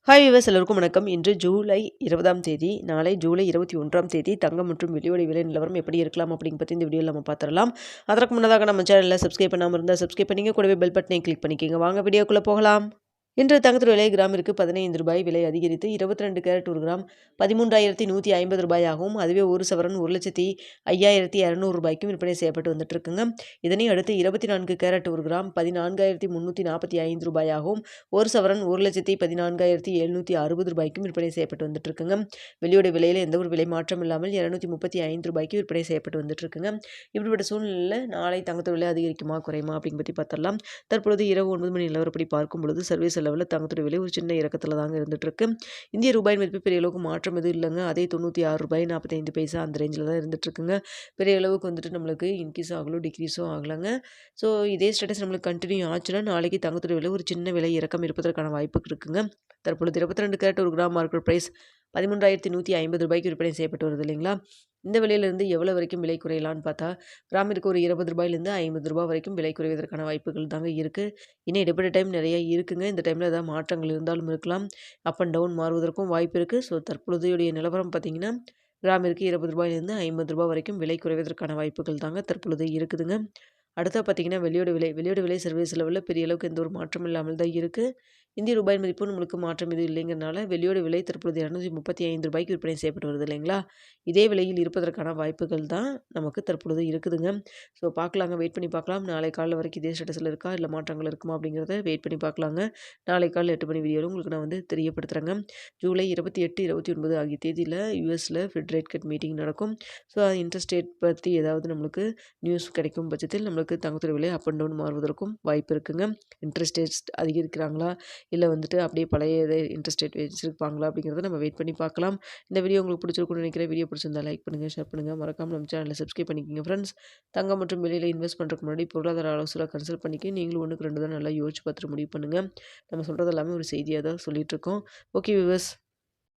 Hi viewers எல்லோருக்கும் வணக்கம். இன்று ஜூலை 20ஆம் தேதி, நாளை ஜூலை 21ஆம் தேதி தங்கம் மற்றும் வெள்ளியோட விலை நிலவரம் எப்படி இருக்கலாம் அப்படின்னு பற்றி இந்த வீடியோவில் நம்ம பார்த்துடலாம். அதற்கு முன்னதாக நம்ம சேனலில் சப்ஸ்கிரைப் பண்ணாமல் இருந்தால் சப்ஸ்கிரைப் பண்ணிங்க, கூடவே பெல் பட்டனை கிளிக் பண்ணிக்கோங்க. வாங்க வீடியோக்குள்ளே போகலாம். இன்று தங்கத்தின் விலை கிராமிற்கு 15 ரூபாய் விலை அதிகரித்து 22 கேரட் ஒரு கிராம் 13,150 ரூபாயாகவும், அதுவே ஒரு சவரன் 1,05,200 ரூபாய்க்கும் விற்பனை செய்யப்பட்டு வந்துட்டு இருக்குங்க. இதனை அடுத்து 24 கேரட் ஒரு கிராம் 14,345 ரூபாயாகவும், ஒரு சவரன் 1,14,760 ரூபாய்க்கும் விற்பனை செய்யப்பட்டு வந்துட்டு இருக்குங்க. வெள்ளியோட விலையில் எந்த ஒரு விலை மாற்றம் இல்லாமல் 235 ரூபாய்க்கு விற்பனை செய்யப்பட்டு வந்துட்டு இருக்குங்க. இப்படிப்பட்ட சூழ்நிலையில் நாளை தங்கத்தோட விலை அதிகரிக்குமா குறையுமா அப்படின்னு பற்றி பார்த்தரலாம். தற்பொழுது இரவு 9 மணி நிலவரப்படி பார்க்கும் பொழுது சர்வீஸ் லெவலில் தங்கத்தோட விலை ஒரு சின்ன இறக்கத்தில் தாங்க இருந்துட்டு இருக்கு. இந்திய ரூபாயின் மதிப்பு பெரிய அளவுக்கு மாற்றம் எதுவும் இல்லைங்க. அதே 96 ரூபாய் 45 பைசா அந்த ரேஞ்சில் தான் இருந்துட்டு இருக்குங்க. பெரிய அளவுக்கு வந்துட்டு நம்மளுக்கு இன்க்ரீஸ் ஆகலோ டிக்ரீஸோ ஆகலைங்க. ஸோ இதே ஸ்டேட்டஸ் நம்மளுக்கு கண்டினியூ ஆச்சுன்னா நாளைக்கு தங்கத்தோட விலை ஒரு சின்ன விலை இறக்கம் இருப்பதற்கான வாய்ப்பு இருக்குங்க. தற்பொழுது 22 கேரட் ஒரு கிராம் மார்க்கெட் ப்ரைஸ் 13,150 ரூபாய்க்கு விற்பனை செய்யப்பட்டு வருது இல்லைங்களா. இந்த விலையிலிருந்து எவ்வளோ வரைக்கும் விலை குறையலான்னு பார்த்தா, கிராமிற்கு ஒரு 20 ரூபாயிலிருந்து 50 ரூபாய் வரைக்கும் விலை குறைவதற்கான வாய்ப்புகள் தாங்க இருக்குது. இன்னும் இடைப்பட்ட டைம் நிறைய இருக்குங்க. இந்த டைமில் ஏதாவது மாற்றங்கள் இருந்தாலும் இருக்கலாம். அப் அண்ட் டவுன் மாறுவதற்கும் வாய்ப்பு இருக்குது. ஸோ தற்பொழுதைய நிலவரம் பார்த்தீங்கன்னா, கிராமிற்கு 20 ரூபாயிலிருந்து 50 ரூபாய் வரைக்கும் விலை குறைவதற்கான வாய்ப்புகள் தாங்க தற்பொழுது இருக்குதுங்க. அடுத்தா பார்த்தீங்கன்னா வெள்ளியோட விலை சர்வீஸ் லெவலில் பெரிய அளவுக்கு எந்த ஒரு மாற்றமும் இல்லாமல் தான் இருக்குது. இந்திய ரூபாய் மதிப்பு நம்மளுக்கு மாற்றம் எதுவும் இல்லைங்கிறனால வெள்ளியோட விலை தற்பொழுது 235 ரூபாய்க்கு விற்பனை செய்யப்பட்டு வருது இல்லைங்களா. இதே விலையில் இருப்பதற்கான வாய்ப்புகள் தான் நமக்கு தற்பொழுது இருக்குதுங்க. ஸோ பார்க்கலாங்க, வெயிட் பண்ணி பார்க்கலாம். நாளை காலைல வரைக்கும் இதே ஸ்டேட்டஸில் இருக்கா இல்லை மாற்றங்கள் இருக்குமா அப்படிங்கிறத வெயிட் பண்ணி பார்க்கலாங்க. நாளை காலையில் 8 மணி வீடியோவில் உங்களுக்கு நான் தெரியப்படுத்துகிறேங்க. ஜூலை 28, 29 ஆகிய தேதியில் யூஎஸில் ஃபெட் ரேட் கட் மீட்டிங் நடக்கும். ஸோ இன்ட்ரெஸ்ட் ரேட் பற்றி ஏதாவது நம்மளுக்கு நியூஸ் கிடைக்கும் பட்சத்தில் நம்மளுக்கு தங்கத்தோட விலை அப் அண்ட் டவுன் மாறுவதற்கும் வாய்ப்பு இருக்குங்க. இன்ட்ரெஸ்ட் ரேட்ஸ் அதிகரிக்கிறாங்களா இல்லை அப்படியே பழைய இன்ட்ரெஸ்ட் ரேட் வச்சிருப்பாங்களா அப்படிங்கிறத நம்ம வெயிட் பண்ணி பார்க்கலாம். இந்த வீடியோ உங்களுக்கு பிடிச்சிருக்கும்னு நினைக்கிறேன். வீடியோ பிடிச்சிருந்தா லைக் பண்ணுங்கள், ஷேர் பண்ணுங்கள், மறக்காமல் நம்ம சேனலை சப்ஸ்கிரைப் பண்ணிக்கோங்க ஃப்ரெண்ட்ஸ். தங்கம் மற்றும் வெளியில் இன்வெஸ்ட் பண்ணுறதுக்கு முன்னாடி பொருளாதார ஆலோசனை கன்சல்ட் பண்ணிக்க நீங்களும் 1க்கு 2 தான் நல்லா யோசிச்சு பார்த்துட்டு முடிவு பண்ணுங்கள். நம்ம சொல்கிறது எல்லாமே ஒரு செய்தியாக தான் சொல்லிகிட்டு இருக்கோம். Okay viewers.